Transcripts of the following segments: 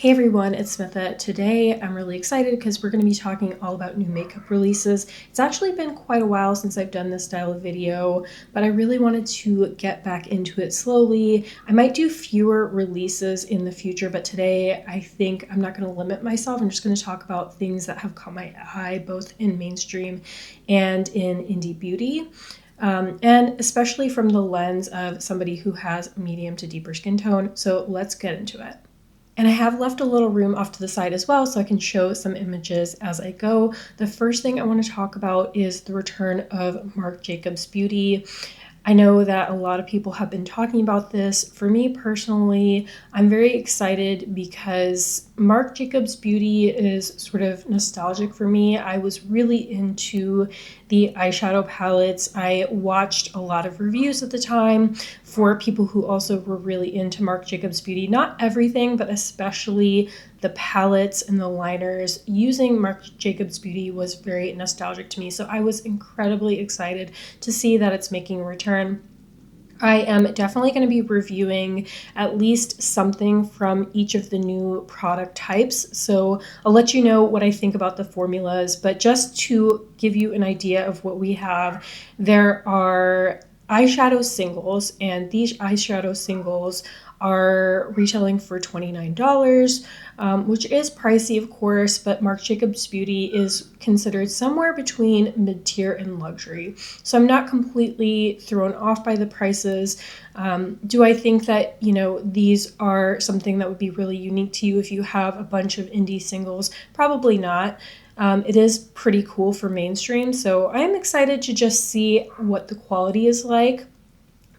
Hey everyone, it's Smitha. Today I'm really excited because we're going to be talking all about new makeup releases. It's actually been quite a while since I've done this style of video, but I really wanted to get back into it slowly. I might do fewer releases in the future, but today I think I'm not going to limit myself. I'm just going to talk about things that have caught my eye both in mainstream and in indie beauty. And especially from the lens of somebody who has medium to deeper skin tone. So let's get into it. And I have left a little room off to the side as well so I can show some images as I go. The first thing I want to talk about is the return of Marc Jacobs Beauty. I know that a lot of people have been talking about this. For me personally, I'm very excited because Marc Jacobs Beauty is sort of nostalgic for me. I was really into the eyeshadow palettes. I watched a lot of reviews at the time for people who also were really into Marc Jacobs Beauty. Not everything, but especially the palettes and the liners. Using Marc Jacobs Beauty was very nostalgic to me, so I was incredibly excited to see that it's making a return. I am definitely going to be reviewing at least something from each of the new product types, so I'll let you know what I think about the formulas, but just to give you an idea of what we have, there are eyeshadow singles, and these eyeshadow singles are retailing for $29, which is pricey, of course, but Marc Jacobs Beauty is considered somewhere between mid-tier and luxury. So I'm not completely thrown off by the prices. Do I think that, these are something that would be really unique to you if you have a bunch of indie singles? Probably not. It is pretty cool for mainstream, so I'm excited to just see what the quality is like.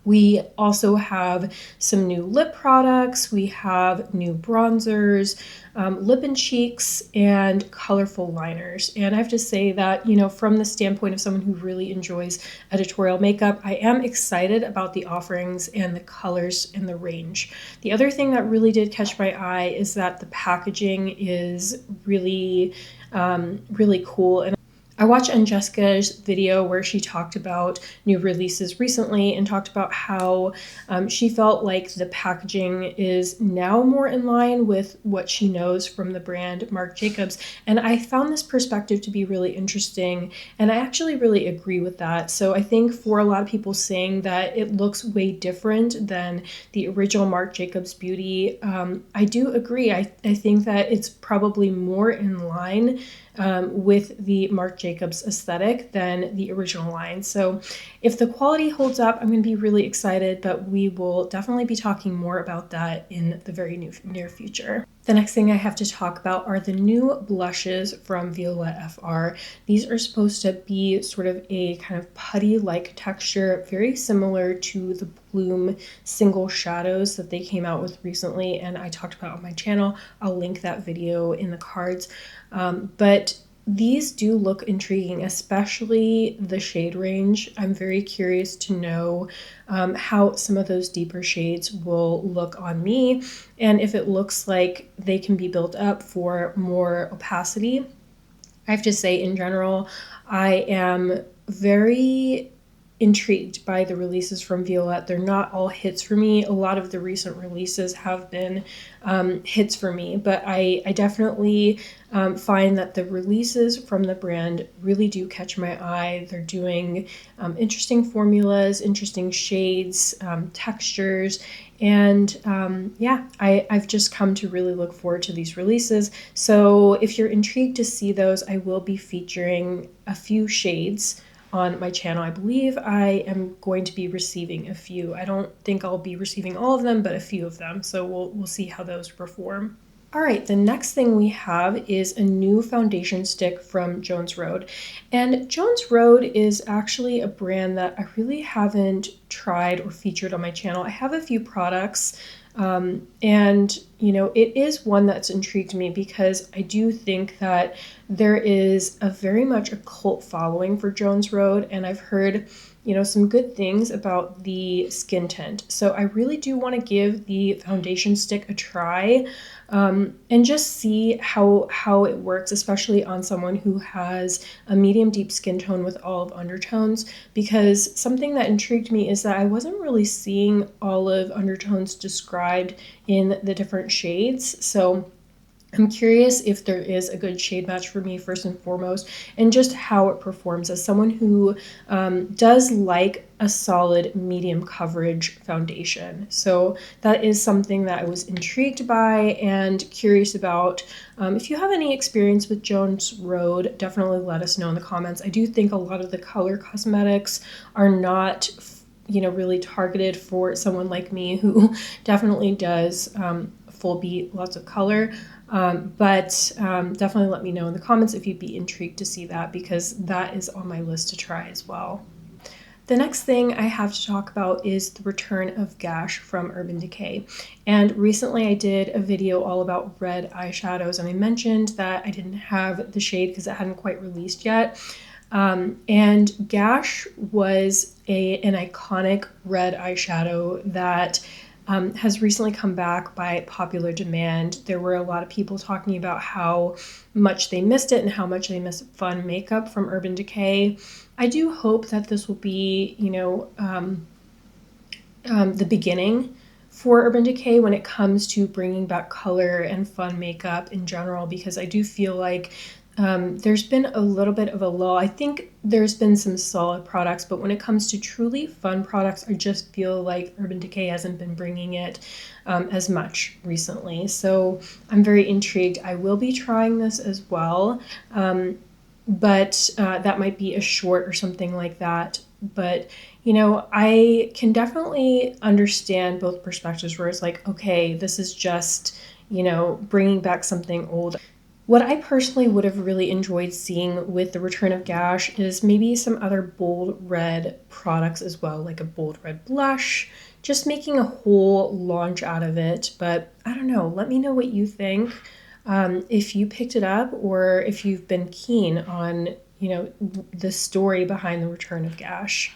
We also have some new lip products, we have new bronzers, lip and cheeks, and colorful liners. And I have to say that, from the standpoint of someone who really enjoys editorial makeup, I am excited about the offerings and the colors and the range. The other thing that really did catch my eye is that the packaging is really, really cool. And I watched Jessica's video where she talked about new releases recently and talked about how she felt like the packaging is now more in line with what she knows from the brand Marc Jacobs. And I found this perspective to be really interesting, and I actually really agree with that. So I think for a lot of people saying that it looks way different than the original Marc Jacobs Beauty, I do agree. I think that it's probably more in line with the Marc Jacobs aesthetic than the original line. So if the quality holds up, I'm going to be really excited, but we will definitely be talking more about that in the very near future. The next thing I have to talk about are the new blushes from Violette FR. These are supposed to be sort of a kind of putty-like texture, very similar to the Bloom single shadows that they came out with recently and I talked about on my channel. I'll link that video in the cards. But these do look intriguing, especially the shade range. I'm very curious to know how some of those deeper shades will look on me, and if it looks like they can be built up for more opacity. I have to say, in general, I am very intrigued by the releases from Violette. They're not all hits for me. A lot of the recent releases have been hits for me, but I definitely find that the releases from the brand really do catch my eye. They're doing interesting formulas, interesting shades, textures, and I've just come to really look forward to these releases. So if you're intrigued to see those, I will be featuring a few shades on my channel. I believe I am going to be receiving a few. I don't think I'll be receiving all of them, but a few of them. So we'll see how those perform. All right, the next thing we have is a new foundation stick from Jones Road. And Jones Road is actually a brand that I really haven't tried or featured on my channel. I have a few products, and it is one that's intrigued me because I do think that there is a very much a cult following for Jones Road, and I've heard some good things about the skin tint. So I really do want to give the foundation stick a try, and just see how it works, especially on someone who has a medium deep skin tone with olive undertones, because something that intrigued me is that I wasn't really seeing olive undertones described in the different shades. So I'm curious if there is a good shade match for me first and foremost, and just how it performs as someone who does like a solid medium coverage foundation. So that is something that I was intrigued by and curious about. If you have any experience with Jones Road, definitely let us know in the comments. I do think a lot of the color cosmetics are not really targeted for someone like me who definitely does full beat, lots of color. But definitely let me know in the comments if you'd be intrigued to see that, because that is on my list to try as well. The next thing I have to talk about is the return of Gash from Urban Decay. And recently I did a video all about red eyeshadows, and I mentioned that I didn't have the shade because it hadn't quite released yet. And Gash was an iconic red eyeshadow that has recently come back by popular demand. There were a lot of people talking about how much they missed it and how much they missed fun makeup from Urban Decay. I do hope that this will be, the beginning for Urban Decay when it comes to bringing back color and fun makeup in general, because I do feel like there's been a little bit of a lull. I think there's been some solid products, but when it comes to truly fun products, I just feel like Urban Decay hasn't been bringing it as much recently. So I'm very intrigued. I will be trying this as well, but that might be a short or something like that. But I can definitely understand both perspectives where it's like, okay, this is just bringing back something old. What I personally would have really enjoyed seeing with the return of Gash is maybe some other bold red products as well, like a bold red blush, just making a whole launch out of it. But I don't know, let me know what you think. If you picked it up or if you've been keen on, the story behind the return of Gash.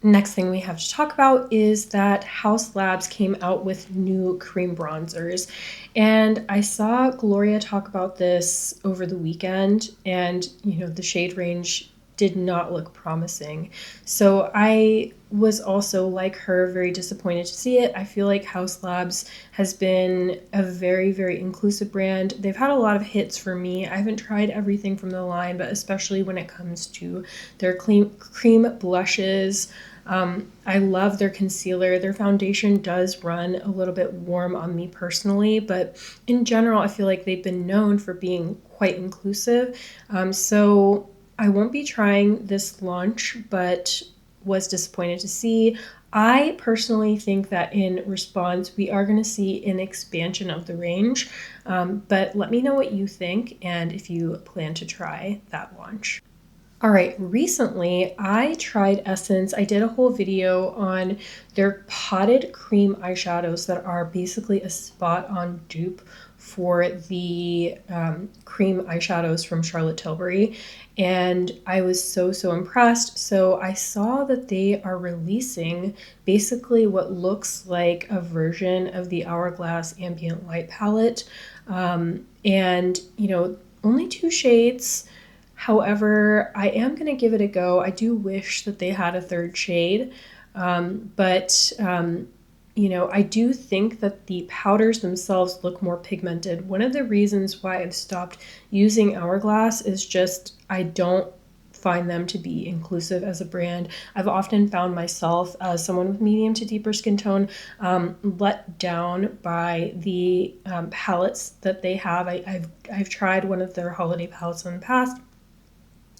Next thing we have to talk about is that Haus Labs came out with new cream bronzers. And I saw Gloria talk about this over the weekend, and the shade range did not look promising. So I was also, like her, very disappointed to see it. I feel like Haus Labs has been a very, very inclusive brand. They've had a lot of hits for me. I haven't tried everything from the line, but especially when it comes to their cream blushes. I love their concealer. Their foundation does run a little bit warm on me personally, but in general, I feel like they've been known for being quite inclusive. So I won't be trying this launch, but was disappointed to see. I personally think that in response, we are going to see an expansion of the range, but let me know what you think and if you plan to try that launch. All right, recently I tried Essence. I did a whole video on their potted cream eyeshadows that are basically a spot-on dupe for the cream eyeshadows from Charlotte Tilbury, and I was so impressed. So I saw that they are releasing basically what looks like a version of the Hourglass Ambient Light palette, and only 2 shades. However, I am going to give it a go. I do wish that they had a 3rd shade, but I do think that the powders themselves look more pigmented. One of the reasons why I've stopped using Hourglass is just I don't find them to be inclusive as a brand. I've often found myself, as someone with medium to deeper skin tone, let down by the palettes that they have. I've tried one of their holiday palettes in the past.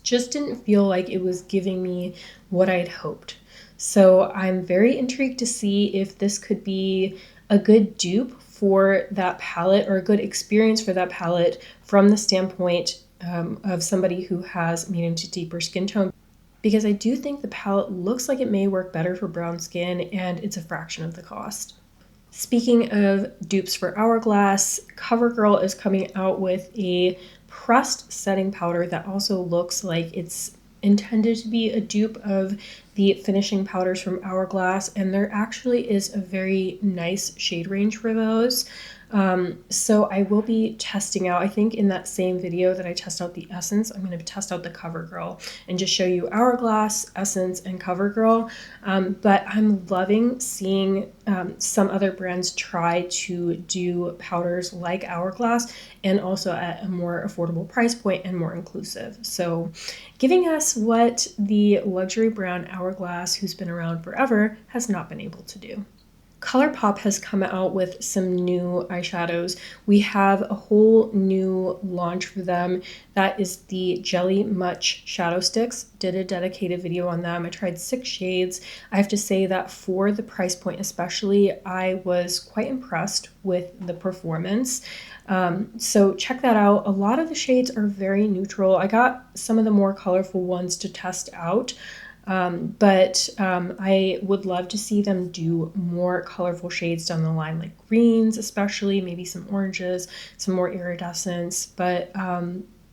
Just didn't feel like it was giving me what I'd hoped. So I'm very intrigued to see if this could be a good dupe for that palette, or a good experience for that palette from the standpoint of somebody who has medium to deeper skin tone, because I do think the palette looks like it may work better for brown skin, and it's a fraction of the cost. Speaking of dupes for Hourglass, CoverGirl is coming out with a pressed setting powder that also looks like it's intended to be a dupe of the finishing powders from Hourglass, and there actually is a very nice shade range for those. So I will be testing out, I think in that same video that I test out the Essence, I'm going to test out the CoverGirl and just show you Hourglass, Essence, and CoverGirl. But I'm loving seeing some other brands try to do powders like Hourglass and also at a more affordable price point and more inclusive. So giving us what the luxury brand Hourglass, who's been around forever, has not been able to do. Colourpop has come out with some new eyeshadows. We have a whole new launch for them. That is the Jelly Much Shadow Sticks. Did a dedicated video on them. I tried 6 shades. I have to say that for the price point especially, I was quite impressed with the performance. So check that out. A lot of the shades are very neutral. I got some of the more colorful ones to test out. But I would love to see them do more colorful shades down the line, like greens especially, maybe some oranges, some more iridescence, but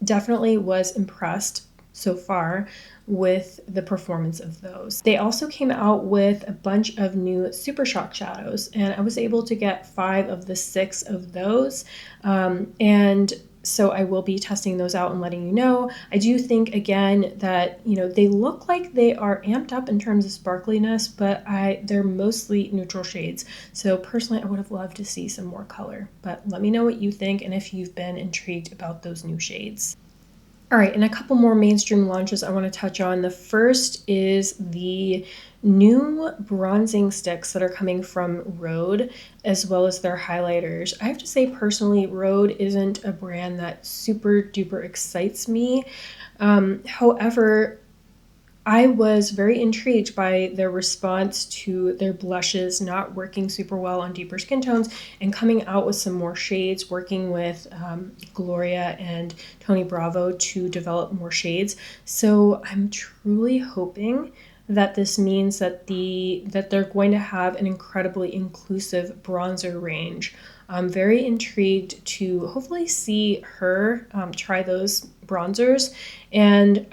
definitely was impressed so far with the performance of those. They also came out with a bunch of new Super Shock shadows, and I was able to get 5 of the 6 of those, and so I will be testing those out and letting you know. I do think, again, that, you know, they look like they are amped up in terms of sparkliness, but they're mostly neutral shades. So personally, I would have loved to see some more color, but let me know what you think and if you've been intrigued about those new shades. All right, and a couple more mainstream launches I want to touch on. The first is the new bronzing sticks that are coming from Rhode, as well as their highlighters. I have to say, personally, Rhode isn't a brand that super duper excites me. However, I was very intrigued by their response to their blushes not working super well on deeper skin tones and coming out with some more shades, working with Gloria and Tony Bravo to develop more shades. So I'm truly hoping that this means that they're going to have an incredibly inclusive bronzer range. I'm very intrigued to hopefully see her try those bronzers, and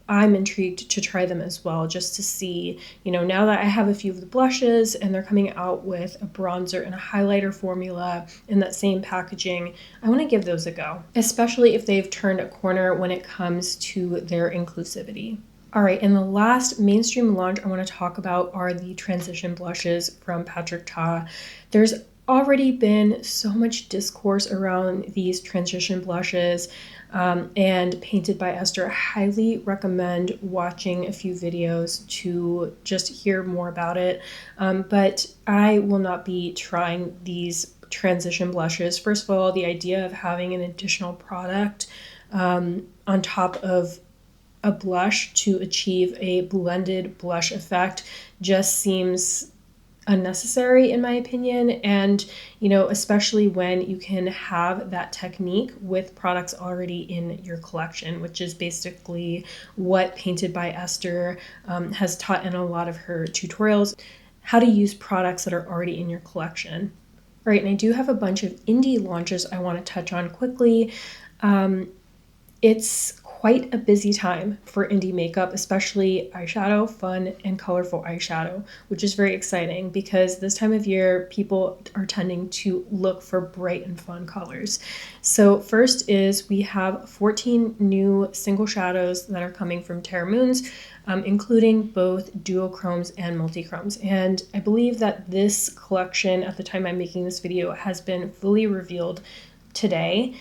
I'm intrigued to try them as well, just to see, you know, now that I have a few of the blushes and they're coming out with a bronzer and a highlighter formula in that same packaging, I want to give those a go, especially if they've turned a corner when it comes to their inclusivity. All right, and the last mainstream launch I want to talk about are the transition blushes from Patrick Ta. There's already been so much discourse around these transition blushes and Painted by Esther. I highly recommend watching a few videos to just hear more about it, but I will not be trying these transition blushes. First of all, the idea of having an additional product on top of a blush to achieve a blended blush effect just seems unnecessary in my opinion, and you know, especially when you can have that technique with products already in your collection, which is basically what Painted by Esther has taught in a lot of her tutorials, how to use products that are already in your collection. All right, and I do have a bunch of indie launches I want to touch on quickly. It's quite a busy time for indie makeup, especially eyeshadow, fun and colorful eyeshadow, which is very exciting because this time of year, people are tending to look for bright and fun colors. So first is we have 14 new single shadows that are coming from Terra Moons, including both duochromes and multichromes. And I believe that this collection, at the time I'm making this video, has been fully revealed today.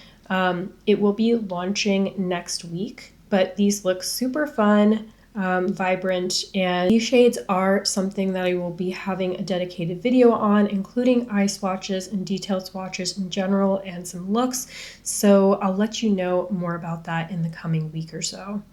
It will be launching next week, but these look super fun, vibrant, and these shades are something that I will be having a dedicated video on, including eye swatches and detailed swatches in general and some looks. So I'll let you know more about that in the coming week or so.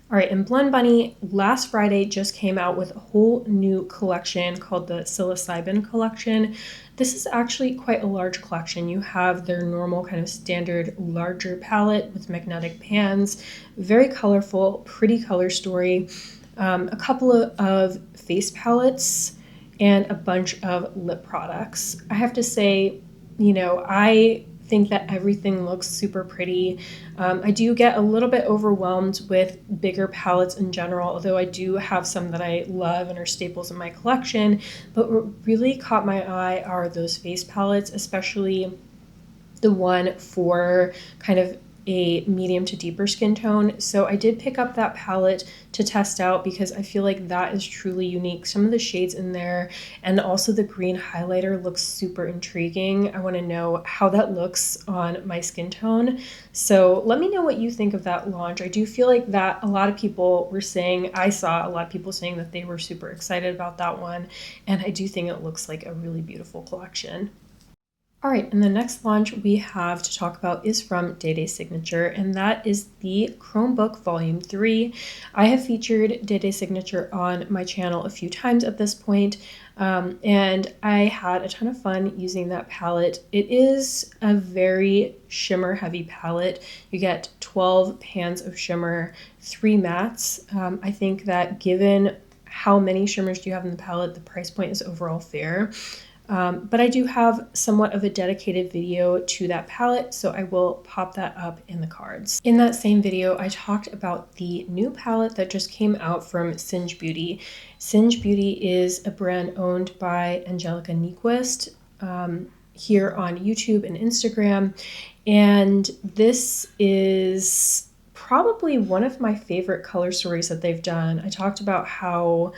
All right, and Blend Bunny last Friday just came out with a whole new collection called the Psilocybin collection. This is actually quite a large collection. You have their normal kind of standard larger palette with magnetic pans, very colorful, pretty color story, a couple of face palettes, and a bunch of lip products. I have to say, you know, I think that everything looks super pretty. I do get a little bit overwhelmed with bigger palettes in general, although I do have some that I love and are staples in my collection. But what really caught my eye are those face palettes, especially the one for kind of a medium to deeper skin tone. So I did pick up that palette to test out because I feel like that is truly unique. Some of the shades in there and also the green highlighter looks super intriguing. I want to know how that looks on my skin tone. So let me know what you think of that launch. I do feel like that a lot of people were saying, I saw a lot of people saying that they were super excited about that one. And I do think it looks like a really beautiful collection. All right, and the next launch we have to talk about is from Day Day Signature, and that is the Chromebook Volume 3. I have featured Day Day Signature on my channel a few times at this point, and I had a ton of fun using that palette. It is a very shimmer heavy palette. You get 12 pans of shimmer, 3 mattes. I think that given how many shimmers do you have in the palette, the price point is overall fair. But I do have somewhat of a dedicated video to that palette, so I will pop that up in the cards. In that same video, I talked about the new palette that just came out from Singe Beauty. Singe Beauty is a brand owned by Angelica Nyquist here on YouTube and Instagram, and this is probably one of my favorite color stories that they've done. I talked about how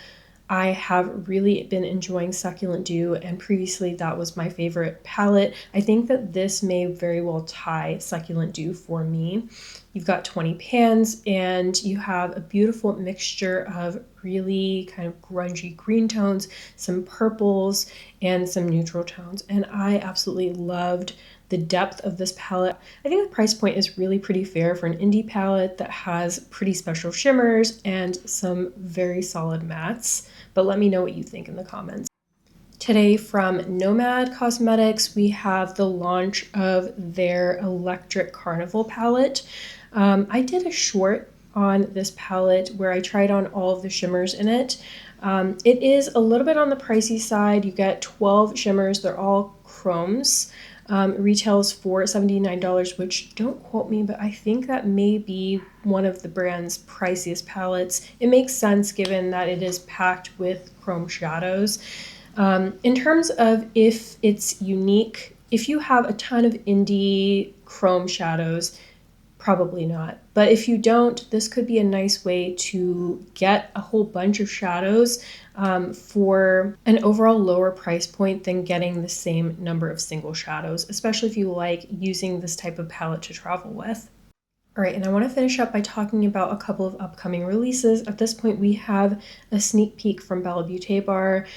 I have really been enjoying Succulent Dew, and previously that was my favorite palette. I think that this may very well tie Succulent Dew for me. You've got 20 pans and you have a beautiful mixture of really kind of grungy green tones, some purples, and some neutral tones. And I absolutely loved the depth of this palette. I think the price point is really pretty fair for an indie palette that has pretty special shimmers and some very solid mattes. But let me know what you think in the comments. Today from Nomad Cosmetics, we have the launch of their Electric Carnival palette. I did a short on this palette where I tried on all of the shimmers in it. It is a little bit on the pricey side. You get 12 shimmers. They're all chromes. Retails for $79, which don't quote me, but I think that may be one of the brand's priciest palettes. It makes sense given that it is packed with chrome shadows. In terms of if it's unique, if you have a ton of indie chrome shadows, probably not. But if you don't, this could be a nice way to get a whole bunch of shadows for an overall lower price point than getting the same number of single shadows, especially if you like using this type of palette to travel with. All right, and I want to finish up by talking about a couple of upcoming releases. At this point, we have a sneak peek from Bella Beauté Bar.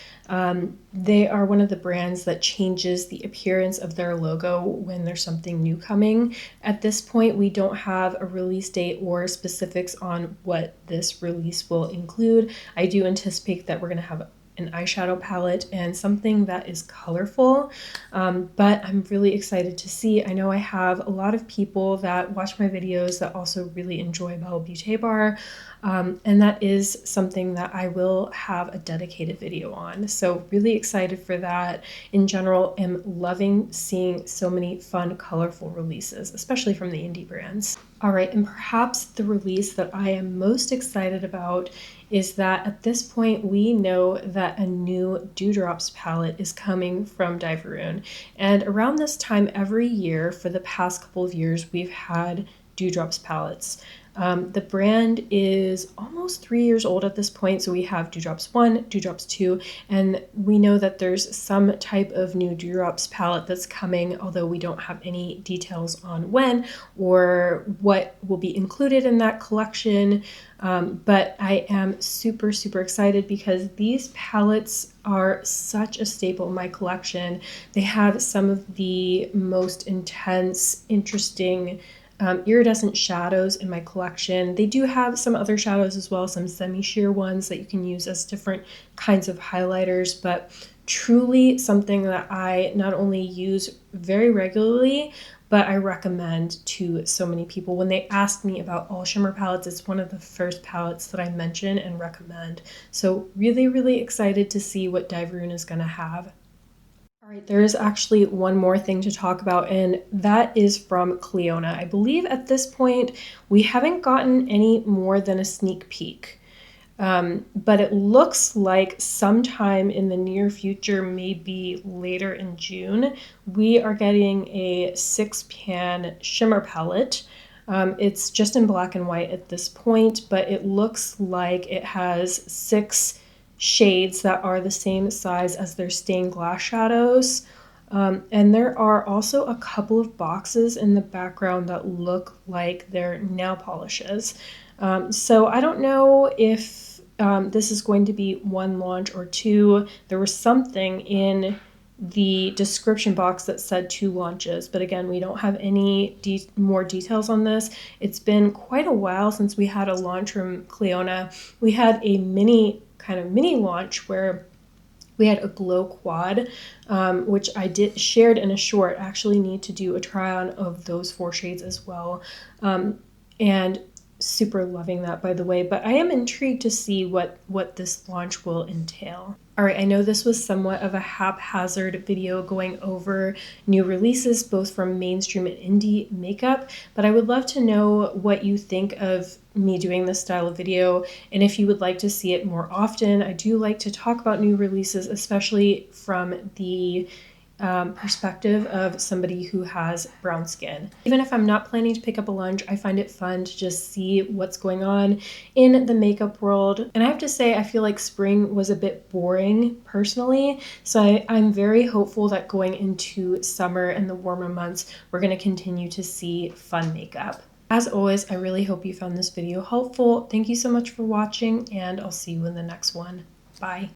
They are one of the brands that changes the appearance of their logo when there's something new coming. At this point, we don't have a release date or specifics on what this release will include. I do anticipate that we're going to have an eyeshadow palette and something that is colorful, but I'm really excited to see. I know I have a lot of people that watch my videos that also really enjoy Bella Beauté Bar, and that is something that I will have a dedicated video on. So really excited for that. In general, am loving seeing so many fun, colorful releases, especially from the indie brands. All right, and perhaps the release that I am most excited about is that at this point we know that a new Dewdrops palette is coming from Diverune. And around this time every year for the past couple of years, we've had Dewdrops palettes. The brand is almost 3 years old at this point, so we have Dewdrops 1, Dewdrops 2, and we know that there's some type of new Dewdrops palette that's coming, although we don't have any details on when or what will be included in that collection. But I am super, super excited because these palettes are such a staple in my collection. They have some of the most intense, interesting iridescent shadows in my collection. They do have some other shadows as well, some semi-sheer ones that you can use as different kinds of highlighters, but truly something that I not only use very regularly, but I recommend to so many people. When they ask me about all shimmer palettes, it's one of the first palettes that I mention and recommend. So really, really excited to see what Diverune is going to have. All right, there is actually one more thing to talk about, and that is from Clionadh. I believe at this point we haven't gotten any more than a sneak peek. But it looks like sometime in the near future, maybe later in June, we are getting a 6-pan shimmer palette. It's just in black and white at this point, but it looks like it has 6 shades that are the same size as their stained glass shadows. And there are also a couple of boxes in the background that look like they're nail polishes. So I don't know if this is going to be one launch or two. There was something in the description box that said 2 launches, but again, we don't have any more details on this. It's been quite a while since we had a launch from Clionadh. We had a mini launch where we had a glow quad, which I shared in a short. I actually need to do a try on of those 4 shades as well. And super loving that, by the way, but I am intrigued to see what this launch will entail. All right, I know this was somewhat of a haphazard video going over new releases, both from mainstream and indie makeup, but I would love to know what you think of me doing this style of video, and if you would like to see it more often. I do like to talk about new releases, especially from the perspective of somebody who has brown skin. Even if I'm not planning to pick up a lunch, I find it fun to just see what's going on in the makeup world. And I have to say, I feel like spring was a bit boring personally, so I'm very hopeful that going into summer and the warmer months, we're going to continue to see fun makeup. As always, I really hope you found this video helpful. Thank you so much for watching, and I'll see you in the next one. Bye.